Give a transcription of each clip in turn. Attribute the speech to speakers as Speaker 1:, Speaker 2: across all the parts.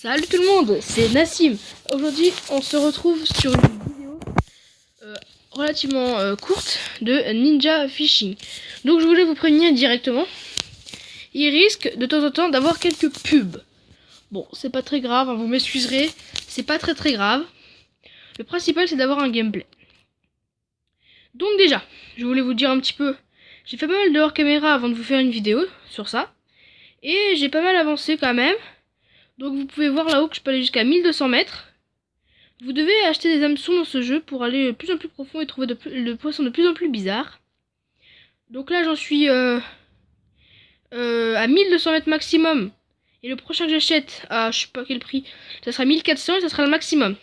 Speaker 1: Salut tout le monde, c'est Nassim. Aujourd'hui, on se retrouve sur une vidéo relativement courte de Ninja Fishing. Donc je voulais vous prévenir directement. Il risque de temps en temps d'avoir quelques pubs. Bon, c'est pas très grave, hein, vous m'excuserez. C'est pas très grave. Le principal, c'est d'avoir un gameplay. Donc déjà, je voulais vous dire un petit peu. J'ai fait pas mal de hors caméra avant de vous faire une vidéo sur ça. Et j'ai pas mal avancé quand même. Donc vous pouvez voir là-haut que je peux aller jusqu'à 1200 mètres. Vous devez acheter des hameçons dans ce jeu pour aller de plus en plus profond et trouver de poissons de plus en plus bizarres. Donc là j'en suis à 1200 mètres maximum. Et le prochain que j'achète à je sais pas quel prix, ça sera 1400 et ça sera le maximum.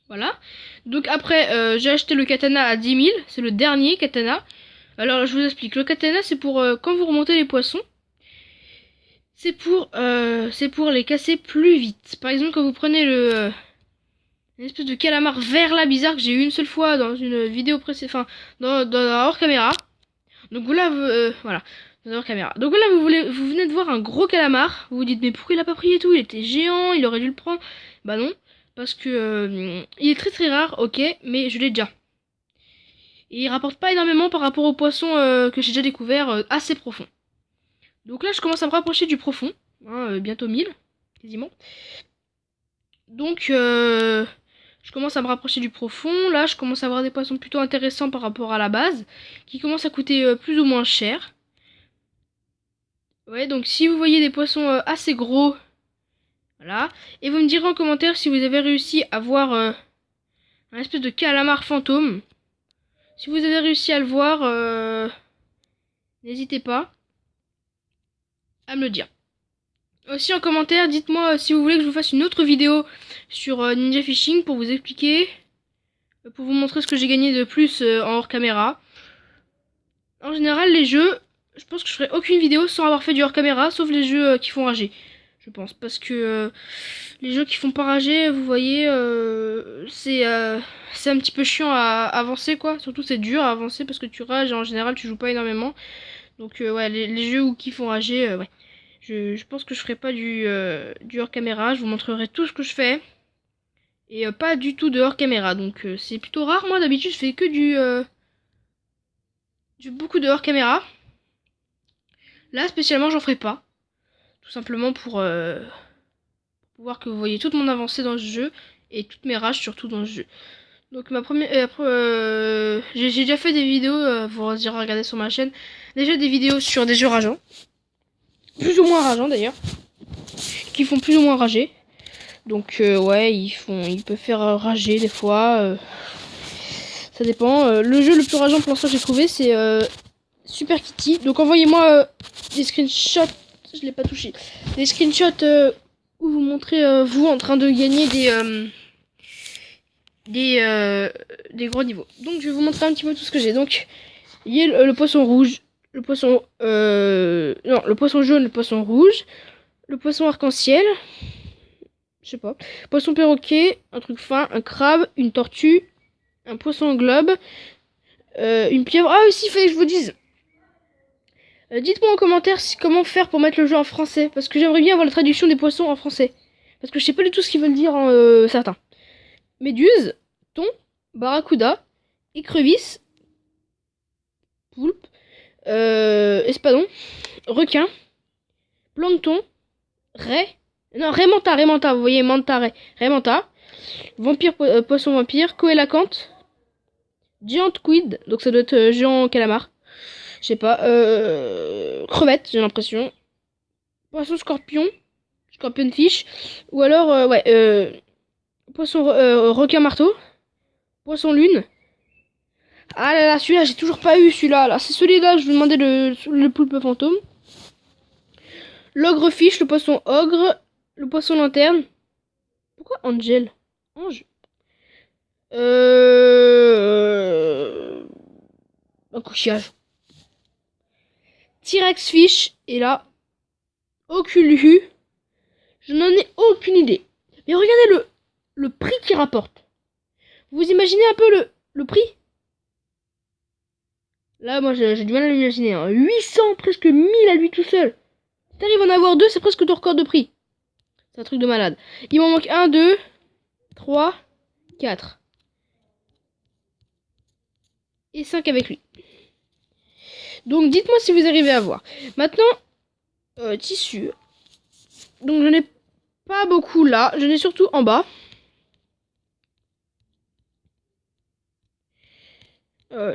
Speaker 1: Voilà. Donc après j'ai acheté le katana à 10 000, c'est le dernier katana. Alors je vous explique, le katana c'est pour quand vous remontez les poissons. C'est pour les casser plus vite. Par exemple, quand vous prenez une espèce de calamar vert là bizarre que j'ai eu une seule fois dans une vidéo précédente, enfin dans un hors caméra. Donc là, voilà, dans un hors caméra. Donc là, vous venez de voir un gros calamar. Vous vous dites mais pourquoi il a pas pris et tout? Il était géant, il aurait dû le prendre. Bah non, parce que il est très rare, ok, mais je l'ai déjà. Et il rapporte pas énormément par rapport aux poissons que j'ai déjà découvert assez profonds. Donc là, je commence à me rapprocher du profond. Hein, bientôt 1000, quasiment. Donc, je commence à me rapprocher du profond. Là, je commence à avoir des poissons plutôt intéressants par rapport à la base. Qui commencent à coûter plus ou moins cher. Ouais, donc si vous voyez des poissons assez gros. Voilà. Et vous me direz en commentaire si vous avez réussi à voir un espèce de calamar fantôme. Si vous avez réussi à le voir, n'hésitez pas à me le dire. Aussi en commentaire, dites-moi si vous voulez que je vous fasse une autre vidéo sur Ninja Fishing pour vous expliquer, pour vous montrer ce que j'ai gagné de plus en hors caméra. En général, les jeux, je pense que je ferai aucune vidéo sans avoir fait du hors caméra, sauf les jeux qui font rager. Je pense, parce que les jeux qui font pas rager, vous voyez, c'est un petit peu chiant à avancer quoi. Surtout c'est dur à avancer parce que tu rages et en général tu joues pas énormément. Donc ouais, les jeux qui font rager, ouais. Je pense que je ferai pas du hors caméra, je vous montrerai tout ce que je fais. Et pas du tout de hors caméra, donc c'est plutôt rare. Moi d'habitude je fais que beaucoup de hors caméra. Là spécialement j'en ferai pas. Tout simplement pour pouvoir que vous voyez toute mon avancée dans ce jeu. Et toutes mes rages surtout dans ce jeu. Donc ma première... j'ai déjà fait des vidéos, vous irez regarder sur ma chaîne. Déjà des vidéos sur des jeux rageants. Plus ou moins rageants d'ailleurs. Qui font plus ou moins rager. Donc ouais, ils peuvent faire rager des fois. Ça dépend. Le jeu le plus rageant pour l'instant que j'ai trouvé c'est Super Kitty. Donc envoyez-moi des screenshots. Je l'ai pas touché. Des screenshots où vous montrez vous en train de gagner des gros niveaux. Donc je vais vous montrer un petit peu tout ce que j'ai. Donc il y a le poisson rouge, le poisson non, le poisson jaune, le poisson rouge, le poisson arc-en-ciel. Je sais pas. Poisson perroquet, un truc fin, un crabe, une tortue, un poisson globe, une pieuvre. Ah aussi, il fallait que je vous dise. Dites-moi en commentaire comment faire pour mettre le jeu en français. Parce que j'aimerais bien avoir la traduction des poissons en français. Parce que je sais pas du tout ce qu'ils veulent dire certains. Méduse, thon, barracuda, écrevisse, poulpe, espadon, requin, plancton, raie. Non, Raymanta, vous voyez, Raymanta, vampire, poisson vampire, coélacanthe, giant squid, donc ça doit être géant calamar, je sais pas, crevette, j'ai l'impression, poisson scorpion, scorpionfish, ou alors, ouais, poisson requin marteau, poisson lune. Ah là là, celui-là, j'ai toujours pas eu celui-là, là, c'est celui-là, je vais demander le poulpe fantôme. L'ogre fiche, le poisson ogre, le poisson lanterne. Pourquoi Angel? Ange. Un coquillage. T-Rex fish. Et là, Oculu. Je n'en ai aucune idée. Mais regardez le prix qu'il rapporte. Vous imaginez un peu le prix? Là, moi, j'ai du mal à l'imaginer. Hein. 800, presque 1000 à lui tout seul. Si t'arrives à en avoir deux, c'est presque ton record de prix. C'est un truc de malade. Il m'en manque 1, 2, 3, 4. Et 5 avec lui. Donc dites-moi si vous arrivez à voir. Maintenant, tissu. Donc je n'ai pas beaucoup là. Je n'ai surtout en bas.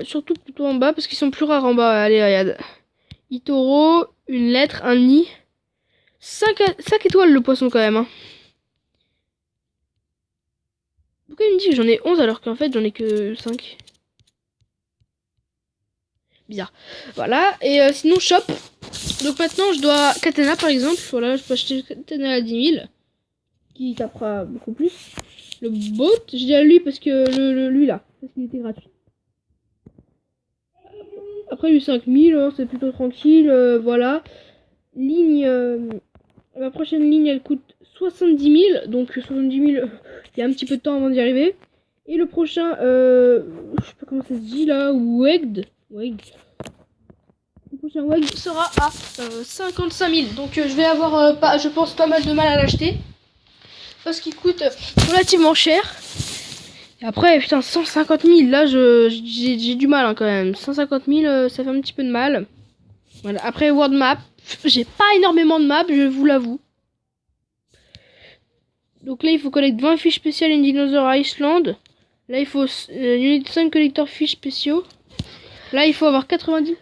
Speaker 1: Surtout plutôt en bas parce qu'ils sont plus rares en bas. Allez, regarde. Itoro, une lettre, un nid. 5 étoiles le poisson quand même. Hein. Pourquoi il me dit que j'en ai 11 alors qu'en fait j'en ai que 5? Bizarre. Voilà. Et sinon shop. Donc maintenant je dois Katana par exemple. Voilà, je peux acheter Katana à 10 000. Qui tapera beaucoup plus. Le bot, je dis à lui parce que lui là. Parce qu'il était gratuit. Après lui 5000, hein, c'est plutôt tranquille. Voilà. Ligne. Ma prochaine ligne elle coûte 70 000. Donc 70 000, il y a un petit peu de temps avant d'y arriver. Et le prochain, je sais pas comment ça se dit là, Wegd. Le prochain Wegd sera à 55 000. Donc je vais avoir, je pense, pas mal de mal à l'acheter. Parce qu'il coûte relativement cher. Et après, putain, 150 000, là, j'ai du mal hein, quand même. 150 000, ça fait un petit peu de mal. Voilà. Après, World Map, j'ai pas énormément de maps, je vous l'avoue. Donc là, il faut collecter 20 fiches spéciales in Dinosaur Island. Là, il faut 5 collecteurs fiches spéciaux. Là, il faut avoir 90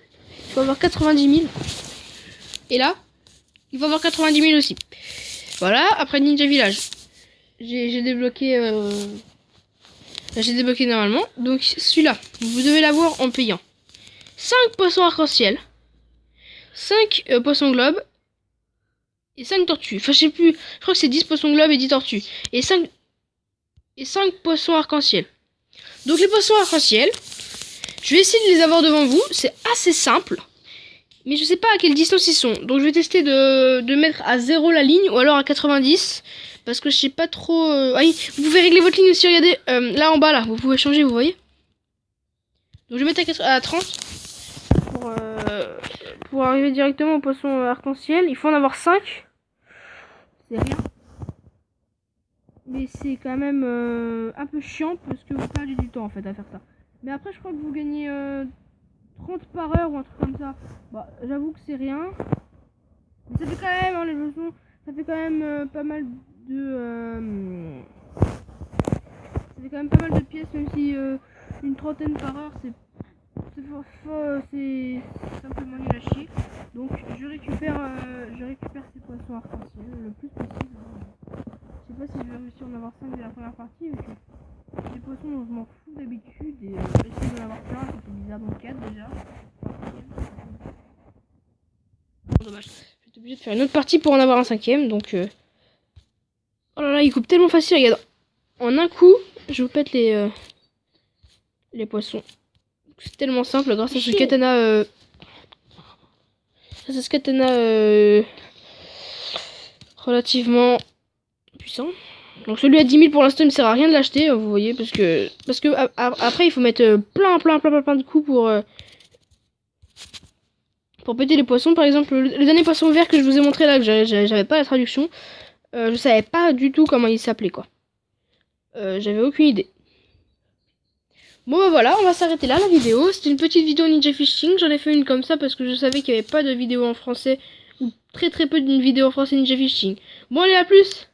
Speaker 1: 000. Et là, il faut avoir 90 000 aussi. Voilà, après Ninja Village. J'ai débloqué... j'ai débloqué normalement. Donc celui-là, vous devez l'avoir en payant. 5 poissons arc-en-ciel. 5 poissons globes. Et 5 tortues. Enfin, je sais plus. Je crois que c'est 10 poissons globes et 10 tortues. Et 5 poissons arc-en-ciel. Donc les poissons arc-en-ciel, je vais essayer de les avoir devant vous. C'est assez simple. Mais je sais pas à quelle distance ils sont. Donc je vais tester de mettre à 0 la ligne ou alors à 90. Parce que je sais pas trop... Ah oui, vous pouvez régler votre ligne aussi, regardez. Là en bas, là, vous pouvez changer, vous voyez. Donc je vais mettre à 30. Pour arriver directement au poisson arc-en-ciel. Il faut en avoir 5. C'est rien. Mais c'est quand même un peu chiant parce que vous perdez du temps en fait à faire ça. Mais après je crois que vous gagnez 30 par heure ou un truc comme ça. Bah j'avoue que c'est rien. Mais ça fait quand même, hein, les leçons, ça fait quand même pas mal de... ça fait quand même pas mal de pièces, même si une trentaine par heure c'est simplement nul à chier. Donc je récupère ces poissons arc-en-ciel le plus possible. Je sais pas si je vais réussir à en avoir 5 de la première partie, mais c'est des poissons dont je m'en fous d'habitude. Et essayer d'en avoir plein, ça fait bizarre dans le 4 déjà. Dommage. Je vais être obligé de faire une autre partie pour en avoir un 5ème. Donc oh là là, il coupe tellement facile, regarde. En un coup, je vous pète les poissons. C'est tellement simple grâce à ce katana. Relativement puissant. Donc celui à 10 000 pour l'instant il me sert à rien de l'acheter, vous voyez, parce que après il faut mettre plein de coups pour péter les poissons. Par exemple le dernier poisson vert que je vous ai montré là, que j'avais pas la traduction, je savais pas du tout comment il s'appelait quoi. J'avais aucune idée. Bon bah voilà, on va s'arrêter là la vidéo. C'était une petite vidéo Ninja Fishing. J'en ai fait une comme ça parce que je savais qu'il n'y avait pas de vidéo en français, ou très peu d'une vidéo en français Ninja Fishing. Bon allez, à plus.